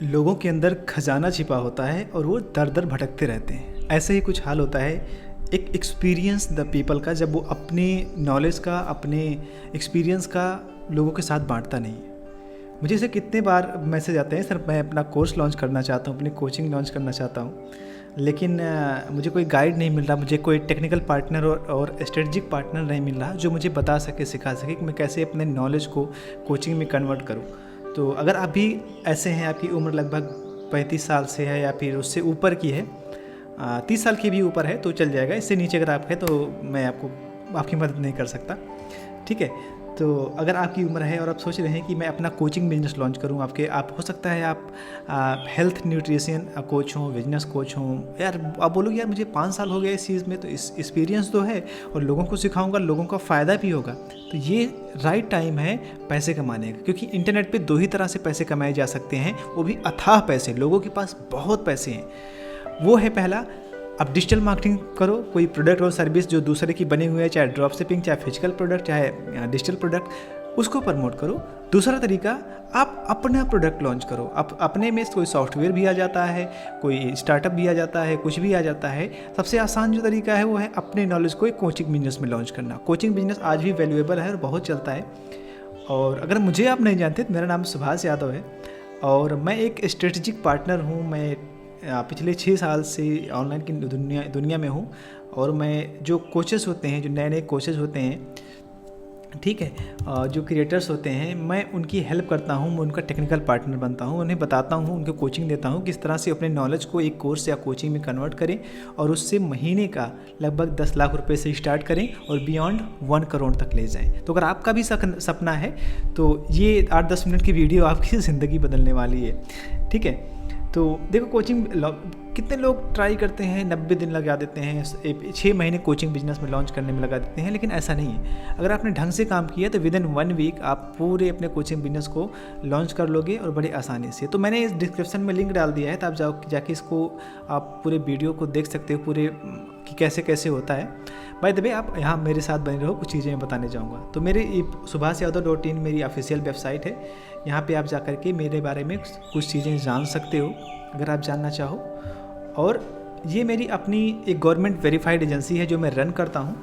लोगों के अंदर खजाना छिपा होता है और वो दर दर भटकते रहते हैं। ऐसे ही कुछ हाल होता है एक एक्सपीरियंस द पीपल का, जब वो अपने नॉलेज का, अपने एक्सपीरियंस का लोगों के साथ बांटता नहीं है। मुझे से कितने बार मैसेज आते हैं, सर मैं अपना कोर्स लॉन्च करना चाहता हूँ, अपनी कोचिंग लॉन्च करना चाहता हूँ, लेकिन मुझे कोई गाइड नहीं मिल रहा, मुझे कोई टेक्निकल पार्टनर और स्ट्रेटजिक पार्टनर नहीं मिल रहा जो मुझे बता सके, सिखा सके कि मैं कैसे अपने नॉलेज को कोचिंग में कन्वर्ट करूँ। तो अगर आप भी ऐसे हैं, आपकी उम्र लगभग 35 साल से है या फिर उससे ऊपर की है, 30 साल की भी ऊपर है तो चल जाएगा। इससे नीचे अगर आप है तो मैं आपकी मदद नहीं कर सकता, ठीक है। तो अगर आपकी उम्र है और आप सोच रहे हैं कि मैं अपना कोचिंग बिजनेस लॉन्च करूं, आप हो सकता है आप हेल्थ न्यूट्रिशन कोच हों, बिजनेस कोच हों, यार आप बोलोगे यार मुझे 5 साल हो गए इस चीज़ में, तो इस एक्सपीरियंस तो है और लोगों को सिखाऊंगा, लोगों का फ़ायदा भी होगा। तो ये राइट टाइम है पैसे कमाने का, क्योंकि इंटरनेट पे 2 ही तरह से पैसे कमाए जा सकते हैं, वो भी अथाह पैसे। लोगों के पास बहुत पैसे हैं। वो है पहला, आप डिजिटल मार्केटिंग करो, कोई प्रोडक्ट और सर्विस जो दूसरे की बनी हुई है, चाहे ड्रॉप शिपिंग, चाहे फिजिकल प्रोडक्ट, चाहे डिजिटल प्रोडक्ट, उसको प्रमोट करो। दूसरा तरीका, आप अपना प्रोडक्ट लॉन्च करो। आप अपने में कोई सॉफ्टवेयर भी आ जाता है, कोई स्टार्टअप भी आ जाता है, कुछ भी आ जाता है। सबसे आसान जो तरीका है वो है अपने नॉलेज को एक कोचिंग बिजनेस में लॉन्च करना। कोचिंग बिजनेस आज भी वैल्यूएबल है और बहुत चलता है। और अगर मुझे आप नहीं जानते तो मेरा नाम सुभाष यादव है और मैं एक स्ट्रेटजिक पार्टनर हूँ। मैं पिछले 6 साल से ऑनलाइन की दुनिया में हूँ और मैं जो कोचेस होते हैं, जो नए कोचेस होते हैं, ठीक है, जो क्रिएटर्स होते हैं, मैं उनकी हेल्प करता हूँ, मैं उनका टेक्निकल पार्टनर बनता हूँ, उन्हें बताता हूँ, उनको कोचिंग देता हूँ किस तरह से अपने नॉलेज को एक कोर्स या कोचिंग में कन्वर्ट करें और उससे महीने का लगभग 10 लाख रुपए से स्टार्ट करें और बियॉन्ड 1 करोड़ तक ले जाएं। तो अगर आपका भी सपना है तो ये 8-10 मिनट की वीडियो आपकी ज़िंदगी बदलने वाली है, ठीक है। तो देखो, कोचिंग कितने लोग ट्राई करते हैं, 90 दिन लगा देते हैं, 6 महीने कोचिंग बिजनेस में लॉन्च करने में लगा देते हैं, लेकिन ऐसा नहीं है। अगर आपने ढंग से काम किया तो विदिन 1 वीक आप पूरे अपने कोचिंग बिजनेस को लॉन्च कर लोगे और बड़ी आसानी से। तो मैंने इस डिस्क्रिप्शन में लिंक डाल दिया है, तो आप जाके इसको आप पूरे वीडियो को देख सकते हो, पूरे कि कैसे कैसे होता है। बाय द वे, आप यहाँ मेरे साथ बने रहो, कुछ चीज़ें मैं बताने जाऊँगा। तो मेरे subhasYadav.in मेरी ऑफिशियल वेबसाइट है। यहाँ पे आप जा कर के मेरे बारे में कुछ चीज़ें जान सकते हो अगर आप जानना चाहो। और ये मेरी अपनी एक गवर्नमेंट वेरीफाइड एजेंसी है जो मैं रन करता हूँ।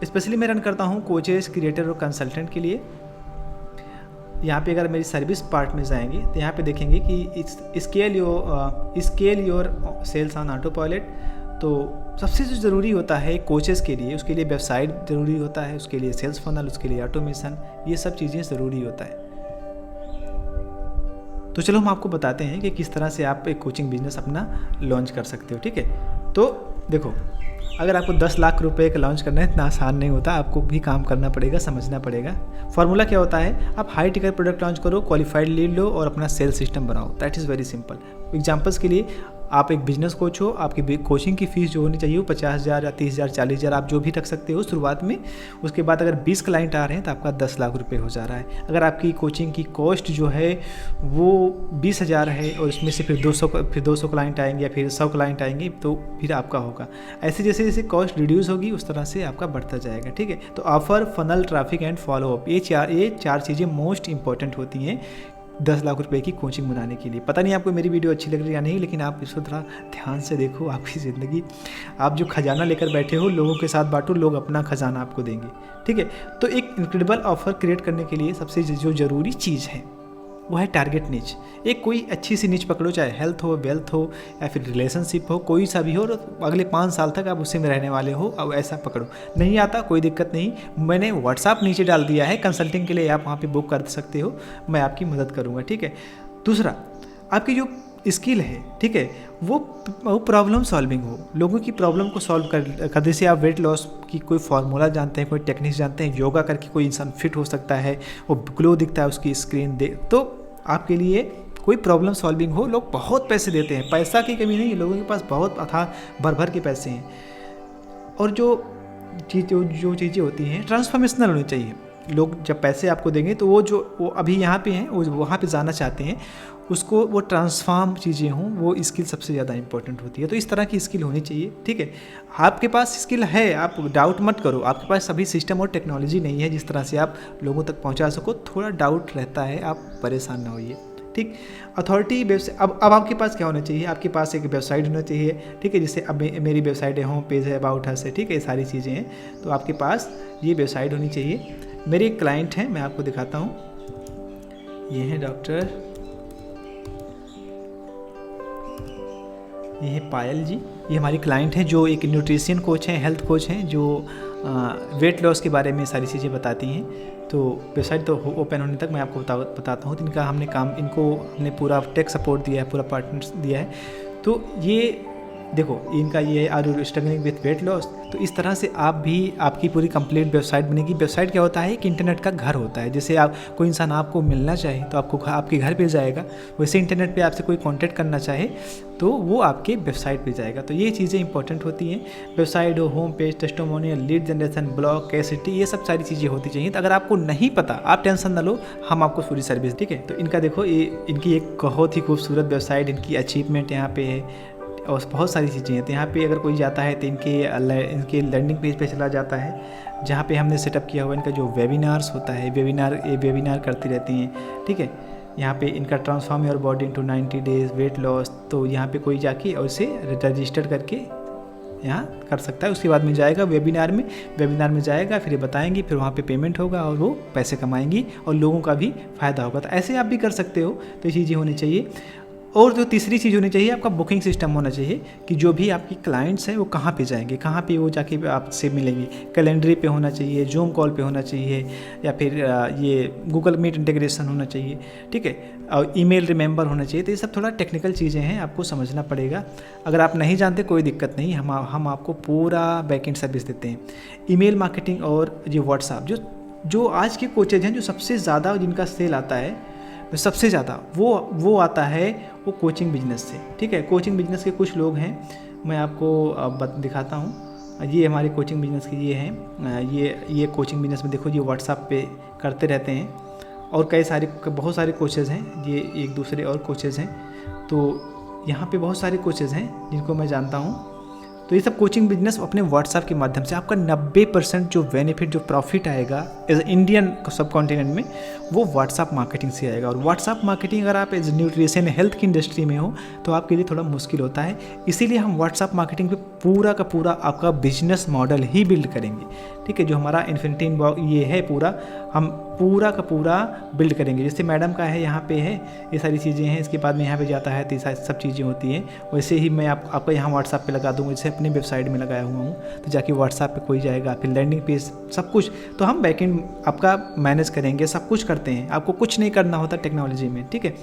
स्पेशली मैं रन करता हूँ कोचेस, क्रिएटर और कंसल्टेंट के लिए। यहाँ पे अगर मेरी सर्विस पार्ट में जाएंगे तो यहाँ पे देखेंगे कि scale your sales on autopilot. तो सबसे जो ज़रूरी होता है कोचेस के लिए, उसके लिए वेबसाइट ज़रूरी होता है, उसके लिए सेल्स फनल, उसके लिए ऑटोमेशन, ये सब चीज़ें ज़रूरी होता है। तो चलो हम आपको बताते हैं कि किस तरह से आप एक कोचिंग बिजनेस अपना लॉन्च कर सकते हो, ठीक है। तो देखो, अगर आपको 10 लाख रुपए का लॉन्च करना है, इतना आसान नहीं होता, आपको भी काम करना पड़ेगा, समझना पड़ेगा। फॉर्मूला क्या होता है, आप हाई टिकट प्रोडक्ट लॉन्च करो, क्वालिफाइड लीड लो और अपना सेल सिस्टम बनाओ। That is very simple. Examples के लिए, आप एक बिजनेस कोच हो, आपकी कोचिंग की फ़ीस जो होनी चाहिए वो 50,000 या 30,000, 40,000 आप जो भी रख सकते हो शुरुआत में। उसके बाद अगर 20 क्लाइंट आ रहे हैं तो आपका 10 लाख रुपए हो जा रहा है। अगर आपकी कोचिंग की कॉस्ट जो है वो 20,000 है और इसमें से फिर 200 क्लाइंट आएंगे या फिर 100 क्लाइंट आएंगे तो फिर आपका होगा। ऐसे जैसे जैसे कॉस्ट रिड्यूस होगी उस तरह से आपका बढ़ता जाएगा, ठीक है। तो offer, funnel, traffic and follow up, ये चार चीज़ें मोस्ट इंपॉर्टेंट होती हैं 10 लाख रुपए की कोचिंग बनाने के लिए। पता नहीं आपको मेरी वीडियो अच्छी लग रही है या नहीं, लेकिन आप इसको थोड़ा ध्यान से देखो। आपकी ज़िंदगी, आप जो खजाना लेकर बैठे हो, लोगों के साथ बांटो, लोग अपना खजाना आपको देंगे, ठीक है। तो एक इनक्रेडिबल ऑफर क्रिएट करने के लिए सबसे जो ज़रूरी चीज़ है वो है टारगेट नीच। एक कोई अच्छी सी नीच पकड़ो, चाहे हेल्थ हो, वेल्थ हो या फिर रिलेशनशिप हो, कोई सा भी हो, और अगले 5 साल तक आप उसी में रहने वाले हो। अब ऐसा पकड़ो। नहीं आता कोई दिक्कत नहीं, मैंने व्हाट्सएप नीचे डाल दिया है, कंसल्टिंग के लिए आप वहाँ पे बुक कर सकते हो, मैं आपकी मदद करूँगा, ठीक है। दूसरा, आपकी जो स्किल है, ठीक है, वो प्रॉब्लम सॉल्विंग हो, लोगों की प्रॉब्लम को सॉल्व कर जैसे आप वेट लॉस की कोई फार्मूला जानते हैं, कोई टेक्निक्स जानते हैं, योगा करके कोई इंसान फिट हो सकता है, वो ग्लो दिखता है उसकी स्क्रीन दे, तो आपके लिए कोई प्रॉब्लम सॉल्विंग हो, लोग बहुत पैसे देते हैं। पैसा की कमी नहीं है, लोगों के पास बहुत भर भर के पैसे हैं। और जो चीज़ें होती हैं ट्रांसफॉर्मेशनल होनी चाहिए। लोग जब पैसे आपको देंगे तो वो अभी यहाँ पे हैं, वो वहाँ पे जाना चाहते हैं, उसको वो ट्रांसफॉर्म चीज़ें हों, वो स्किल सबसे ज़्यादा इंपॉर्टेंट होती है। तो इस तरह की स्किल होनी चाहिए, ठीक है। आपके पास स्किल है, आप डाउट मत करो, आपके पास सभी सिस्टम और टेक्नोलॉजी नहीं है जिस तरह से आप लोगों तक पहुँचा सको, थोड़ा डाउट रहता है, आप परेशान ना होइए, ठीक। अथॉरिटी वेबसाइट, अब आपके पास क्या होना चाहिए, आपके पास एक वेबसाइट होना चाहिए, ठीक है। जैसे अब मेरी वेबसाइट है, होम पेज है, अबाउट अस है, ठीक है, ये सारी चीज़ें हैं। तो आपके पास ये वेबसाइट होनी चाहिए। मेरे एक क्लाइंट हैं, मैं आपको दिखाता हूँ, ये है डॉक्टर, ये है पायल जी, ये हमारी क्लाइंट हैं जो एक न्यूट्रिशन कोच हैं, हेल्थ कोच हैं, जो वेट लॉस के बारे में सारी चीज़ें बताती हैं। तो वेबसाइट तो ओपन होने तक मैं आपको बताता हूँ। तो इनका इनको हमने पूरा टेक सपोर्ट दिया है, पूरा पार्टनर्स दिया है। तो ये देखो, इनका ये है, are you struggling with weight loss. तो इस तरह से आप भी, आपकी पूरी कंप्लीट वेबसाइट बनेगी। वेबसाइट क्या होता है कि इंटरनेट का घर होता है। जैसे आप, कोई इंसान आपको मिलना चाहे तो आपको आपके घर पे जाएगा, वैसे इंटरनेट पे आपसे कोई कांटेक्ट करना चाहे तो वो आपके वेबसाइट पे जाएगा। तो ये चीज़ें इंपॉर्टेंट होती हैं। वेबसाइट हो, home page, testimonial, lead generation, blog, कैसिटी, ये सब सारी चीज़ें होती चाहिए। तो अगर आपको नहीं पता, आप टेंशन ना लो, हम आपको पूरी सर्विस, ठीक है। तो इनका देखो, ये इनकी एक बहुत ही खूबसूरत वेबसाइट, इनकी अचीवमेंट यहाँ पे है और बहुत सारी चीज़ें हैं। तो यहाँ पे अगर कोई जाता है तो इनके लैंडिंग पेज पे चला जाता है, जहाँ पे हमने सेटअप किया हुआ इनका जो वेबिनार्स होता है, ये वेबिनार करती रहती हैं, ठीक है। यहाँ पे इनका transform your body into 90 days wait loss, तो यहाँ पे कोई जाके और इसे रजिस्टर करके यहाँ कर सकता है। उसके बाद में जाएगा वेबिनार में जाएगा, फिर ये बताएंगी, फिर वहाँ पे पेमेंट होगा और वो पैसे कमाएंगी और लोगों का भी फ़ायदा होगा। तो ऐसे आप भी कर सकते हो। तो ये चीज़ें होनी चाहिए। और जो तीसरी चीज़ होनी चाहिए, आपका बुकिंग सिस्टम होना चाहिए कि जो भी आपकी क्लाइंट्स हैं वो कहाँ पे जाएंगे, कहाँ पे वो जाके आपसे मिलेंगे। कैलेंडरी पे होना चाहिए, जूम कॉल पे होना चाहिए, या फिर ये गूगल मीट इंटीग्रेशन होना चाहिए, ठीक है, और ईमेल रिमेंबर होना चाहिए। तो ये सब थोड़ा टेक्निकल चीज़ें हैं, आपको समझना पड़ेगा। अगर आप नहीं जानते कोई दिक्कत नहीं, हम आपको पूरा बैकएंड सर्विस देते हैं। ईमेल मार्केटिंग और ये व्हाट्सएप, जो आज के कोचेज हैं, जो सबसे ज़्यादा जिनका सेल आता है, सबसे ज़्यादा वो आता है वो कोचिंग बिजनेस से, ठीक है। कोचिंग बिजनेस के कुछ लोग हैं, मैं आपको दिखाता हूँ। ये हमारे कोचिंग बिजनेस के ये हैं, ये कोचिंग बिजनेस में देखो, ये व्हाट्सएप पे करते रहते हैं और बहुत सारे कोचेज़ हैं, ये एक दूसरे और कोचेज़ हैं। तो यहाँ पे बहुत सारे कोचेज़ हैं जिनको मैं जानता हूँ। तो ये सब कोचिंग बिजनेस अपने व्हाट्सएप के माध्यम से, आपका 90% जो बेनिफिट, जो प्रॉफिट आएगा एज इंडियन सब कॉन्टिनेंट में, वो व्हाट्सएप मार्केटिंग से आएगा। और व्हाट्सएप मार्केटिंग अगर आप एज न्यूट्रिशन हेल्थ की इंडस्ट्री में हो तो आपके लिए थोड़ा मुश्किल होता है। इसीलिए हम व्हाट्सएप मार्केटिंग पे पूरा का पूरा आपका बिजनेस मॉडल ही बिल्ड करेंगे, ठीक है। जो हमारा इन्फिनिटी इनबॉक्स ये है पूरा, हम पूरा का पूरा बिल्ड करेंगे। जैसे मैडम का है, यहाँ पे है, ये सारी चीज़ें हैं। इसके बाद में यहाँ पे जाता है तो सब चीज़ें होती हैं। वैसे ही मैं आपको यहाँ व्हाट्सएप पे लगा दूँगा, जैसे अपनी वेबसाइट में लगाया हुआ हूँ। तो जाके व्हाट्सएप पे कोई जाएगा, फिर लैंडिंग पेज, सब कुछ तो हम बैकएंड आपका मैनेज करेंगे, सब कुछ करते हैं। आपको कुछ नहीं करना होता टेक्नोलॉजी में, ठीक है।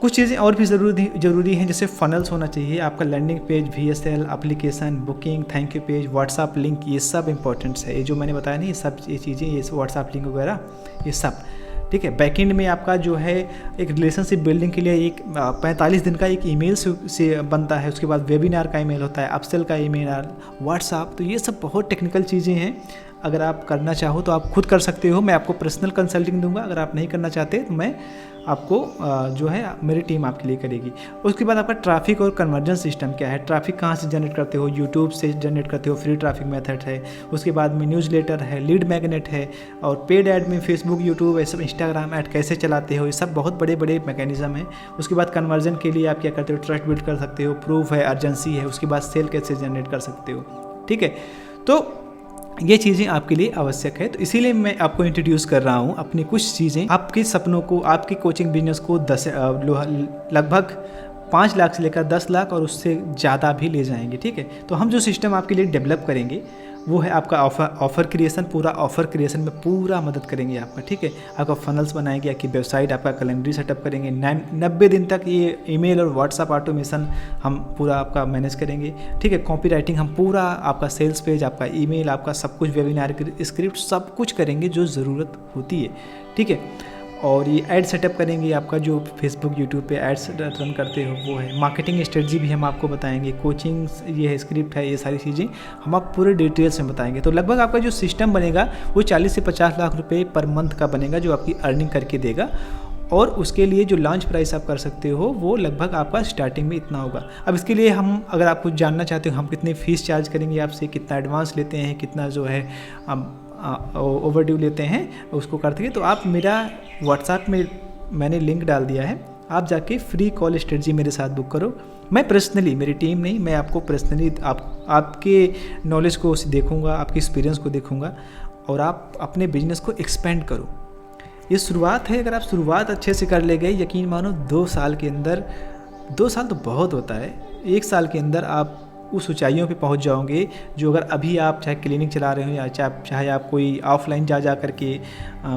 कुछ चीज़ें और भी ज़रूरी हैं, जैसे फनल्स होना चाहिए, आपका landing page, VSL, application, booking, thank you page, WhatsApp link, ये सब इंपॉर्टेंट्स है। ये जो मैंने बताया नहीं, ये चीज़ें, ये व्हाट्सएप लिंक वगैरह, ये सब, ठीक है। बैकएंड में आपका जो है एक रिलेशनशिप बिल्डिंग के लिए एक 45 दिन का एक ईमेल से बनता है। उसके बाद वेबिनार का ईमेल होता है, अपसेल का ईमेल, व्हाट्सएप। तो ये सब बहुत टेक्निकल चीज़ें हैं। अगर आप करना चाहो तो आप खुद कर सकते हो, मैं आपको पर्सनल कंसल्टिंग दूंगा। अगर आप नहीं करना चाहते तो मैं आपको जो है मेरी टीम आपके लिए करेगी। उसके बाद आपका ट्रैफिक और कन्वर्जन सिस्टम क्या है, ट्रैफिक कहाँ से जनरेट करते हो, यूट्यूब से जनरेट करते हो, फ्री ट्रैफिक मेथड है। उसके बाद में न्यूज़लेटर है, लीड मैग्नेट है, और पेड ऐड में फेसबुक, यूट्यूब, ऐसे इंस्टाग्राम ऐड कैसे चलाते हो, ये सब बहुत बड़े बड़े मैकेनिज्म है। उसके बाद कन्वर्जन के लिए आप क्या करते हो, ट्रस्ट बिल्ड कर सकते हो, प्रूफ है, अर्जेंसी है। उसके बाद सेल कैसे जनरेट कर सकते हो, ठीक है। तो ये चीज़ें आपके लिए आवश्यक है। तो इसीलिए मैं आपको इंट्रोड्यूस कर रहा हूँ अपनी कुछ चीज़ें, आपके सपनों को, आपकी कोचिंग बिजनेस को लगभग 5 लाख से लेकर 10 लाख और उससे ज़्यादा भी ले जाएंगे, ठीक है। तो हम जो सिस्टम आपके लिए डेवलप करेंगे वो है आपका ऑफ़र क्रिएशन। पूरा ऑफ़र क्रिएशन में पूरा मदद करेंगे आपका, ठीक है। आपका फनल्स बनाएंगे, आपकी वेबसाइट, आपका कैलेंडर सेटअप करेंगे। 90 दिन तक ये ईमेल और व्हाट्सएप ऑटोमेशन हम पूरा आपका मैनेज करेंगे, ठीक है। कॉपी राइटिंग हम पूरा, आपका सेल्स पेज, आपका ईमेल, आपका सब कुछ, वेबिनार की स्क्रिप्ट, सब कुछ करेंगे जो ज़रूरत होती है, ठीक है। और ये ऐड सेटअप करेंगे, आपका जो फेसबुक, यूट्यूब पे एड्स रन करते हो वो है। मार्केटिंग स्ट्रेटजी भी हम आपको बताएंगे, कोचिंग ये है, स्क्रिप्ट है, ये सारी चीज़ें हम आप पूरे डिटेल्स में बताएंगे। तो लगभग आपका जो सिस्टम बनेगा वो 40 से 50 लाख रुपए पर मंथ का बनेगा, जो आपकी अर्निंग करके देगा। और उसके लिए जो लॉन्च प्राइस आप कर सकते हो वो लगभग आपका स्टार्टिंग में इतना होगा। अब इसके लिए हम, अगर आप कुछ जानना चाहते हो हम कितनी फ़ीस चार्ज करेंगे आपसे, कितना एडवांस लेते हैं, कितना जो है ओवरड्यू लेते हैं, उसको करते हैं, तो आप मेरा व्हाट्सएप में मैंने लिंक डाल दिया है, आप जाके फ्री कॉल स्ट्रेटजी मेरे साथ बुक करो। मैं पर्सनली, मेरी टीम नहीं, मैं आपको पर्सनली आपके नॉलेज को देखूंगा, आपके एक्सपीरियंस को देखूंगा और आप अपने बिजनेस को एक्सपेंड करो। ये शुरुआत है, अगर आप शुरुआत अच्छे से कर ले गए, यकीन मानो 2 साल के अंदर, 2 साल तो बहुत होता है, 1 साल के अंदर आप उस ऊंचाइयों पे पहुंच जाओगे जो अगर अभी आप चाहे क्लिनिक चला रहे हो या चाहे आप कोई ऑफलाइन जा कर के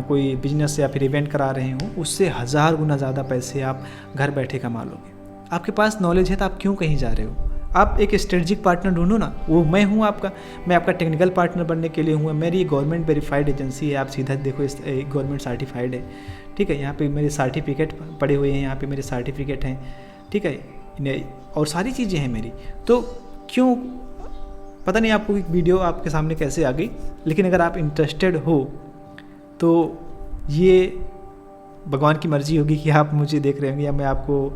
कोई बिजनेस या फिर इवेंट करा रहे हो, उससे 1000 गुना ज़्यादा पैसे आप घर बैठे कमा लोगे। आपके पास नॉलेज है तो आप क्यों कहीं जा रहे हो? आप एक स्ट्रेटजिक पार्टनर ढूंढो ना, वो मैं हूँ आपका, मैं आपका टेक्निकल पार्टनर बनने के लिए हूँ। मेरी गवर्नमेंट वेरीफाइड एजेंसी है, आप सीधा देखो गवर्नमेंट सर्टिफाइड है, ठीक है। यहाँ पे मेरे सर्टिफिकेट पड़े हुए हैं, यहाँ पे मेरे सर्टिफिकेट हैं, ठीक है, और सारी चीज़ें हैं मेरी। तो क्यों, पता नहीं आपको एक वीडियो आपके सामने कैसे आ गई, लेकिन अगर आप इंटरेस्टेड हो तो ये भगवान की मर्ज़ी होगी कि आप मुझे देख रहे होंगे या मैं आपको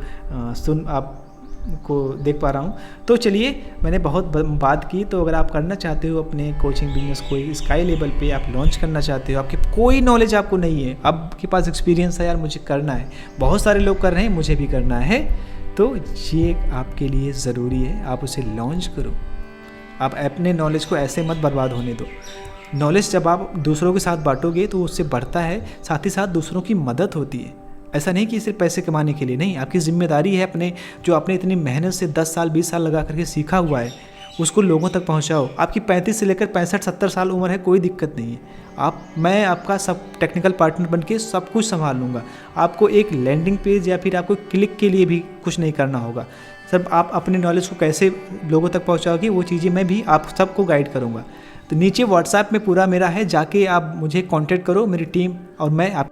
आपको देख पा रहा हूँ। तो चलिए, मैंने बहुत बात की, तो अगर आप करना चाहते हो अपने कोचिंग बिजनेस को स्काई लेवल पे आप लॉन्च करना चाहते हो, आपकी कोई नॉलेज आपको नहीं है, आपके पास एक्सपीरियंस है, यार मुझे करना है, बहुत सारे लोग कर रहे हैं, मुझे भी करना है, तो ये आपके लिए ज़रूरी है, आप उसे लॉन्च करो। आप अपने नॉलेज को ऐसे मत बर्बाद होने दो। नॉलेज जब आप दूसरों के साथ बांटोगे तो उससे बढ़ता है, साथ ही साथ दूसरों की मदद होती है। ऐसा नहीं कि सिर्फ पैसे कमाने के लिए, नहीं, आपकी जिम्मेदारी है अपने जो आपने इतनी मेहनत से 10 साल 20 साल लगा करके सीखा हुआ है उसको लोगों तक पहुंचाओ। आपकी 35 से लेकर 65-70 साल उम्र है, कोई दिक्कत नहीं है, मैं आपका सब टेक्निकल पार्टनर बन के सब कुछ संभाल लूँगा। आपको एक लैंडिंग पेज या फिर आपको क्लिक के लिए भी कुछ नहीं करना होगा। सब आप अपने नॉलेज को कैसे लोगों तक पहुँचाओगे वो चीज़ें मैं भी आप सबको गाइड करूँगा। तो नीचे व्हाट्सएप में पूरा मेरा है, जाके आप मुझे कांटेक्ट करो, मेरी टीम और मैं आप